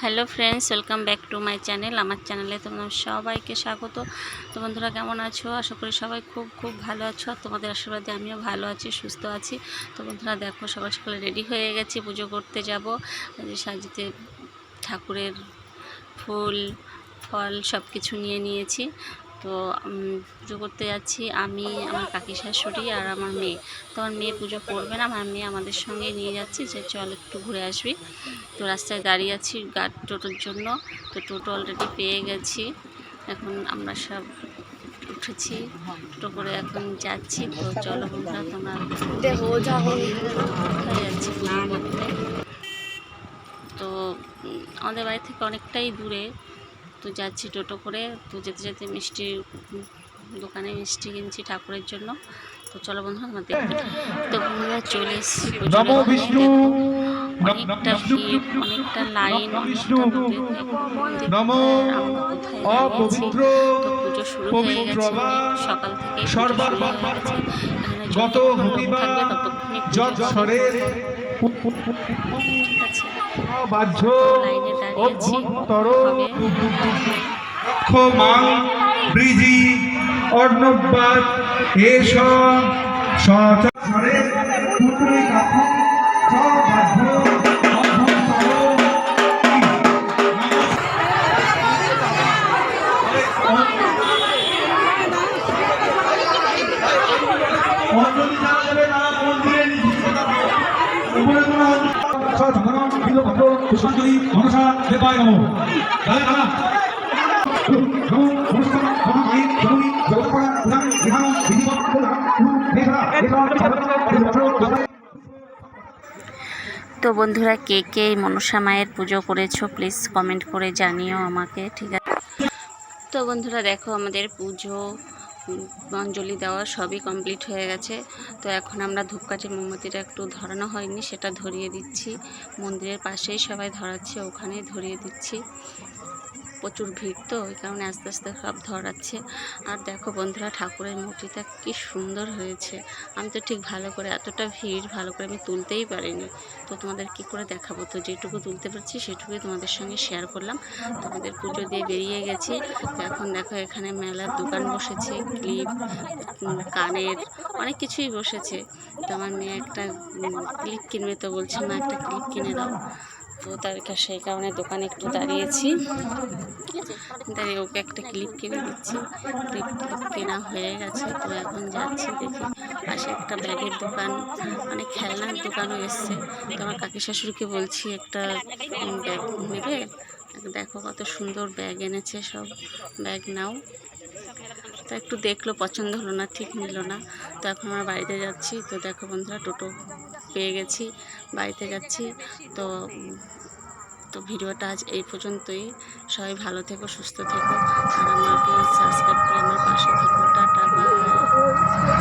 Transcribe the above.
Hello friends, welcome back to my channel. আমার চ্যানেলে তোমাদের সবাইকে স্বাগত। তো বন্ধুরা, কেমন আছো? আশা করি সবাই খুব খুব ভালো আছো। আর তোমাদের আশীর্বাদে আমিও ভালো আছি, সুস্থ আছি। তো বন্ধুরা দেখো, সকাল সকালে রেডি হয়ে গেছি, পুজো করতে যাব। সাজিতে ঠাকুরের ফুল ফল সব কিছু নিয়ে নিয়েছি। তো পুজো করতে যাচ্ছি আমি, আমার কাকি শাশুড়ি আর আমার মেয়ে। তো আমার মেয়ে পুজো করবে না, আমার মেয়ে আমাদের সঙ্গে নিয়ে যাচ্ছি যে চল একটু ঘুরে আসবি। তো রাস্তায় দাঁড়িয়ে আছি টোটোর জন্য। তো টোটো অলরেডি পেয়ে গেছি, এখন আমরা সব উঠেছি, টোটো করে এখন যাচ্ছি। তো চলো বন্ধুরা, তোমরা কোথায় যাচ্ছি পুজো করতে। তো আমাদের বাড়ি থেকে অনেকটাই দূরে, তো যাচ্ছি টোটো করে। তো যেতে যেতে দোকানে মিষ্টি কিনছি ঠাকুরের জন্য। তো চলো বন্ধুরা, তোমার দেখতে। তো বন্ধুরা চলে এসেছি পুজোর ওখানে। দেখো অনেকটা ভিড়, অনেকটা লাইন, অনেকটা দূরে। দেখো মন্দিরটার আমরা কোথায় দাঁড়িয়েছি। তো পুজো শুরু হয়ে গেছে, অনেক সকাল থেকেই পুজো শুরু হয়ে গেছে। এখানে যতক্ষণ লোক থাকবে ততক্ষণই পুজো হবে। ঠিক আছে, লাইনে দাঁড়িয়েছি হবে। ব্রিজি অর্ণবাদ এসব সচরে পুতুলি কাকু সব বাধ্য অঞ্জলি জানা যাবে না মন্দিরে উপরে কোনো জগন্নাথ বিলভদ্র পুষ্পাঞ্জলি মনসা দেবায় নমঃ। তো বন্ধুরা, কে কে মনসা মায়ের পুজো করেছো প্লিজ কমেন্ট করে জানিও আমাকে, ঠিক আছে? তো বন্ধুরা দেখো, আমাদের পুজো অঞ্জলি দেওয়া সবই কমপ্লিট হয়ে গেছে। তো এখন আমরা ধূপকাঠি মোমবাতিটা একটু ধরানো হয়নি, সেটা ধরিয়ে দিচ্ছি। মন্দিরের পাশেই সবাই ধরাচ্ছে, ওখানেই ধরিয়ে দিচ্ছি। প্রচুর ভিড়, তো ওই কারণে আস্তে আস্তে সব ধরাচ্ছে। আর দেখো বন্ধুরা, ঠাকুরের মূর্তিটা কি সুন্দর হয়েছে। আমি তো ঠিক ভালো করে, এতটা ভিড় ভালো করে আমি তুলতেই পারিনি। তো তোমাদের কি করে দেখাবো? তো যেটুকু তুলতে পারছি সেটুকুই তোমাদের সঙ্গে শেয়ার করলাম। তোমাদের পুজো দিয়ে বেরিয়ে গেছি। তো এখন দেখো, এখানে মেলার দোকান বসেছে, ক্লিপ, কানের, অনেক কিছুই বসেছে। তো আমার মেয়ে একটা ক্লিপ কিনবে, তো বলছে মা একটা ক্লিপ কিনে দাও। তো সেই কারণে দোকানে একটু দাঁড়িয়েছি, দাঁড়িয়ে ওকে একটা ক্লিপ কিনে দিচ্ছি। ক্লিপ কেনা হয়ে গেছে। তো এখন যাচ্ছি, দেখি পাশে একটা ব্যাগের দোকান, অনেক খেলনার দোকানও এসছে। তো আমার কাকি শাশুড়িকে বলছি একটা ব্যাগ নেবে, দেখো কত সুন্দর ব্যাগ এনেছে, সব ব্যাগ নাও। তো একটু দেখলো, পছন্দ হলো না, ঠিক নিল না। তো এখন আমরা বাড়িতে যাচ্ছি। তো দেখো বন্ধুরা, টোটো পেয়ে গেছি, বাড়িতে যাচ্ছি। তো তো ভিডিওটা আজ এই পর্যন্তই। সবাই ভালো থেকো, সুস্থ থেকো, আর আমাকে সাবস্ক্রাইব করে আমার পাশে থেকো। Tata, by.